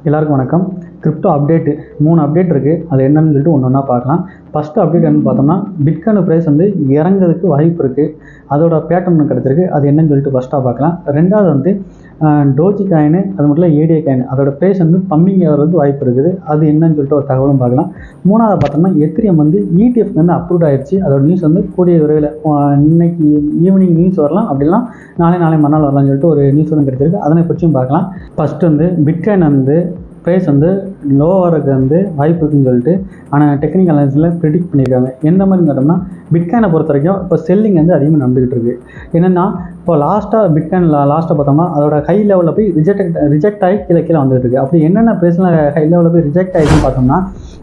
எல்லாருக்கும் வணக்கம். Crypto update 3 update இருக்குது. அது என்னன்னு சொல்லிட்டு ஒன்று ஒன்றா பார்க்கலாம். ஃபஸ்ட்டு அப்டேட் என்னன்னு பார்த்தோம்னா, பிட்காயின் ப்ரைஸ் இறங்கிறதுக்கு வாய்ப்பு இருக்குது. அதோட பேட்டர்ன் கிடச்சிருக்கு. அது என்னன்னு சொல்லிட்டு ஃபஸ்ட்டாக பார்க்கலாம். ரெண்டாவது டோஜி காயின், அது மட்டும் இல்லை ஏடிஏ காயின், அதோட ப்ரைஸ் பம்மிங் ஆகிறதுக்கு வாய்ப்பு இருக்குது. அது என்னன்னு சொல்லிட்டு ஒரு தகவலும் பார்க்கலாம். மூணாவது பார்த்தோம்னா, எத்திரியம் ETF அப்ரூவ் ஆயிடுச்சு. அதோட நியூஸ் கூடிய விரைவில் இன்னைக்கு ஈவினிங் நியூஸ் வரலாம், அப்படிலாம் நாளை மறுநாள் வரலாம்னு சொல்லிட்டு ஒரு நியூஸ் கிடச்சிருக்கு. அதனை பற்றியும் பார்க்கலாம். ஃபஸ்ட்டு பிட்காயின் ப்ரைஸ் லோவருக்கு வாய்ப்பு இருக்குன்னு சொல்லிட்டு ஆனால் டெக்னிக்கல் அனாலிசிஸில் ப்ரிடிக்ட் பண்ணியிருக்காங்க. எந்த மாதிரி கேட்டோம்னா, பிட்காயினை பொறுத்த வரைக்கும் இப்போ செல்லிங் அதிகமாக நடந்துகிட்டு இருக்குது. என்னென்னா, இப்போ பிட்காயின் லாஸ்ட்டாக பார்த்தோம்னா அதோட ஹை லெவலில் போய் ரிஜெக்ட் ஆகி கீழே வந்துட்டு இருக்கு. அப்படி என்னென்ன ப்ரைஸில் ஹை லெவலில் போய் ரிஜெக்ட் ஆகிடுன்னு பார்த்தோம்னா,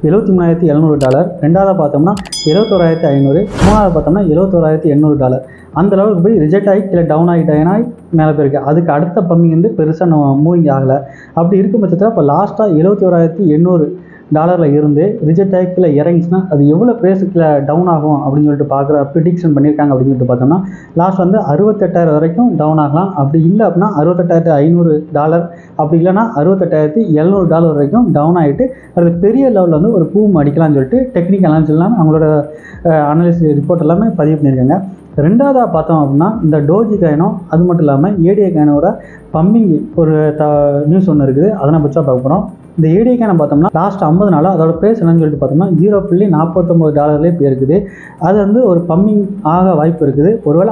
$73,700, ரெண்டாவது பார்த்தோம்னா $71,500, மூணாவது பார்த்தோம்னா $71,800. அந்த லெவலுக்கு போய் ரிஜெக்ட் ஆகி கீழே டவுன் ஆகிட்டாங்கன்னா மேலே போயிருக்கு. அதுக்கு அடுத்த பம்மிங் பெருசாக மூவிங் ஆகலை. அப்படி இருக்கும் பட்சத்தில் இப்போ லாஸ்ட்டாக $71,800 இருந்து ரிஜெக்ட் ஆகி கீழே இறங்கிச்சுன்னா அது எவ்வளோ ப்ரைஸுக்கு டவுன் ஆகும் அப்படின்னு சொல்லிட்டு பார்க்குற ப்ரிடிக்ஷன் பண்ணியிருக்காங்க. அப்படின்னு சொல்லிட்டு பார்த்தோம்னா, லாஸ்ட் $68,000 வரைக்கும் டவுன் ஆகலாம். அப்படி இல்லை அப்படின்னா $68,500, அப்படி இல்லைனா $68,700 வரைக்கும் டவுன் ஆகிட்டு அது பெரிய லெவலில் ஒரு பூம் அடிக்கலாம்னு சொல்லிட்டு டெக்னிக்கல் அனாலிசிஸ் அவங்களோட அனாலிசிஸ் ரிப்போர்ட் எல்லாமே பதிவு பண்ணியிருக்காங்க. ரெண்டாவதாக பார்த்தோம் அப்படின்னா, இந்த டோஜி காயினும் அது மட்டும் இல்லாமல் ஏடிஏ காயினோட பம்மிங் ஒரு நியூஸ் ஒன்று இருக்குது. அதனை பற்றி பார்க்க போகிறோம். இந்த ஏடிஏ காயினை பார்த்தோம்னா லாஸ்ட் 50 நாளாக அதோட ப்ரைஸ் என்னன்னு சொல்லிட்டு பார்த்தோம்னா $0.49 போயிருக்குது. அது ஒரு பம்மிங் ஆக வாய்ப்பு இருக்குது. ஒருவேளை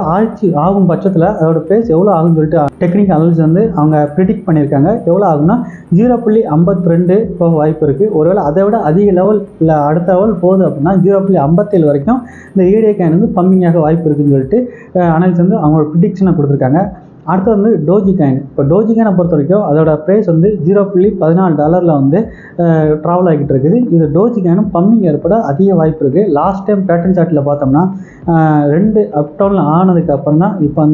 ஆகும் பட்சத்தில் அதோட ப்ரைஸ் எவ்வளோ ஆகும்னு சொல்லிட்டு டெக்னிக்கல் அனாலிசிஸ் அவங்க ப்ரிடிக்ட் பண்ணியிருக்காங்க. எவ்வளோ ஆகும்னா 0.52 போக வாய்ப்பு இருக்குது. ஒருவேளை அதை விட அதிக லெவல் இல்லை அடுத்த லெவல் போகுது அப்படின்னா 0.57 வரைக்கும் இந்த ஏடிஏ காயின் பம்மிங்காக வாய்ப்பு இருக்குதுன்னு சொல்லிட்டு அனாலிசிஸ் அவங்களோட ப்ரிடிக்ஷனை கொடுத்துருக்காங்க. அடுத்து டோஜி காயின். இப்போ டோஜி காயினை பொறுத்த வரைக்கும் அதோட ப்ரைஸ் $0.14 ட்ராவல் ஆகிட்டு இருக்குது. இது டோஜி காயினும் பம்மிங் ஏற்பட அதிக வாய்ப்பு இருக்குது. லாஸ்ட் டைம் பேட்டர்ன் சார்ட்டில் பார்த்தோம்னா 2 அப் டவுனில் ஆனதுக்கு அப்புறம் தான் இப்போ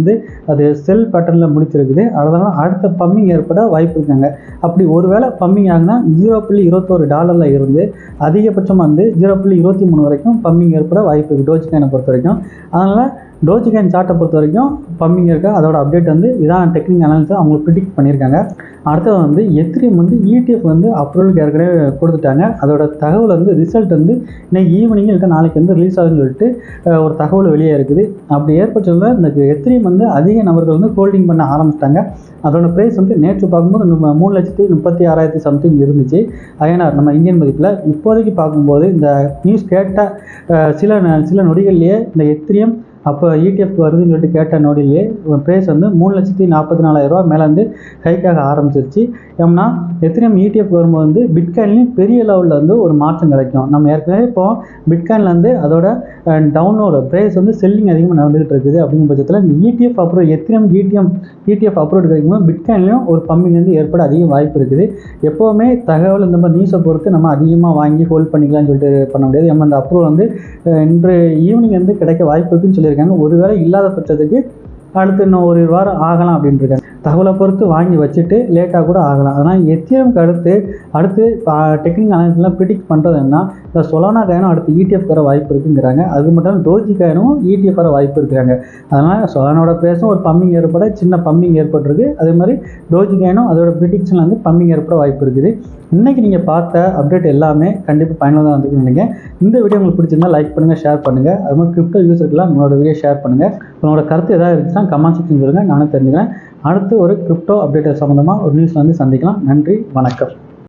அது செல் பேட்டர்னில் முடிச்சிருக்குது. அதனால அடுத்த பம்மிங் ஏற்பட வாய்ப்பு இருக்காங்க. அப்படி ஒருவேளை பம்மிங் ஆகுனா $0.21 இருந்து அதிகபட்சமாக $0.23 வரைக்கும் பம்மிங் ஏற்பட வாய்ப்பு இருக்குது டோஜி காயினை பொறுத்த வரைக்கும். அதனால் டோஜி காயின் சார்ட்டை பொறுத்த வரைக்கும் பம்மிங் இருக்கா. அதோட அப்டேட் இதான் டெக்னிக்கல் அனாலிசிஸ் அவங்க ப்ரிடிக்ட் பண்ணியிருக்காங்க. அடுத்தது எத்திரியம் ETF அப்ரூவலுக்கு ஏற்கனவே கொடுத்துட்டாங்க. அதோட தகவல் ரிசல்ட் இன்னைக்கு ஈவினிங் இல்லை நாளைக்கு ரிலீஸ் ஆகுதுன்னு சொல்லிட்டு ஒரு தகவல் வெளியே இருக்குது. அப்படி ஏற்பட்டதில் இந்த எத்திரியம் அதிக நபர்கள் ஹோல்டிங் பண்ண ஆரம்பிச்சிட்டாங்க. அதோட ப்ரைஸ் நேற்று பார்க்கும்போது 3,36,000 சம்திங் இருந்துச்சு ஐஎன்ஆர் நம்ம இந்தியன் மதிப்பில். இப்போதைக்கு பார்க்கும்போது இந்த நியூஸ் கேட்ட சில நொடிகள்லேயே இந்த எத்திரியம் அப்போ ETF வருதுன்னு சொல்லிட்டு கேட்ட நோடிலேயே ப்ரைஸ் $3,44,000 மேலே ஹைக்காக ஆரம்பிச்சிருச்சு. ஏன்னா எத்திரியம் ETF வரும்போது பிட்காயின்லையும் பெரிய லெவலில் ஒரு மாற்றம் கிடைக்கும். நம்ம ஏற்கனவே இப்போ பிட்காயினில் அதோட டவுனோட ப்ரைஸ் செல்லிங் அதிகமாக நடந்துகிட்டு இருக்குது. அப்படிங்கிற பட்சத்தில் இந்த ETF approve Ethereum ETF approve கிடைக்கும்போது பிட்காயின்லையும் ஒரு பம்மிங் ஏற்பட அதிக வாய்ப்பு இருக்குது. எப்போவுமே தகவல் இந்த மாதிரி நியூஸை பொறுத்து நம்ம அதிகமாக வாங்கி ஹோல்ட் பண்ணிக்கலாம்னு சொல்லிட்டு பண்ண முடியாது. நம்ம அந்த அப்ரூவல் இன்று ஈவினிங் கிடைக்க வாய்ப்பு இருக்குன்னு சொல்லியிருக்காங்க. ஒருவேளை இல்லாத பட்சத்துக்கு அடுத்து இன்னும் ஒரு வாரம் ஆகலாம் அப்படின்ட்டு இருக்காங்க. தகவலை பொறுத்து வாங்கி வச்சுட்டு லேட்டாக கூட ஆகலாம். அதனால் எத்திரியம்க்கு அடுத்து டெக்னிக்கல் அனாலிசிஸ்லாம் ப்ரிடிக்ட் பண்ணுறது என்ன, இந்த சொலானா காயினும் அடுத்து ETF வர வாய்ப்பு இருக்குங்கிறாங்க. அது மட்டும் டோஜி காயினும் ETF வர வாய்ப்பு இருக்கிறாங்க. அதனால் சொலானோட ப்ரைஸும் ஒரு பம்மிங் ஏற்பட சின்ன பம்மிங் ஏற்பட்டிருக்கு. அதே மாதிரி டோஜி காயினும் அதோட ப்ரிடிக்ஷனில் பம்மிங் ஏற்பட வாய்ப்பு இருக்குது. இன்றைக்கி நீங்கள் பார்த்த அப்டேட் எல்லாமே கண்டிப்பாக பயனுள்ளதாக இருந்துக்குன்னு நினைக்கிறேன். இந்த வீடியோ உங்களுக்கு பிடிச்சிருந்தால் லைக் பண்ணுங்கள், ஷேர் பண்ணுங்கள். அது மாதிரி கிரிப்டோ யூஸருக்குலாம் உங்களோட வீடியோ ஷேர் பண்ணுங்கள். உங்களோட கருத்து எதாவது இருந்துச்சுன்னா கமெண்ட் செக்ஷன் சொல்லுங்கள், நானும் தெரிஞ்சுக்கிறேன். அடுத்து ஒரு கிரிப்டோ அப்டேட் சம்மந்தமாக ஒரு நியூஸ் சந்திக்கலாம். நன்றி, வணக்கம்.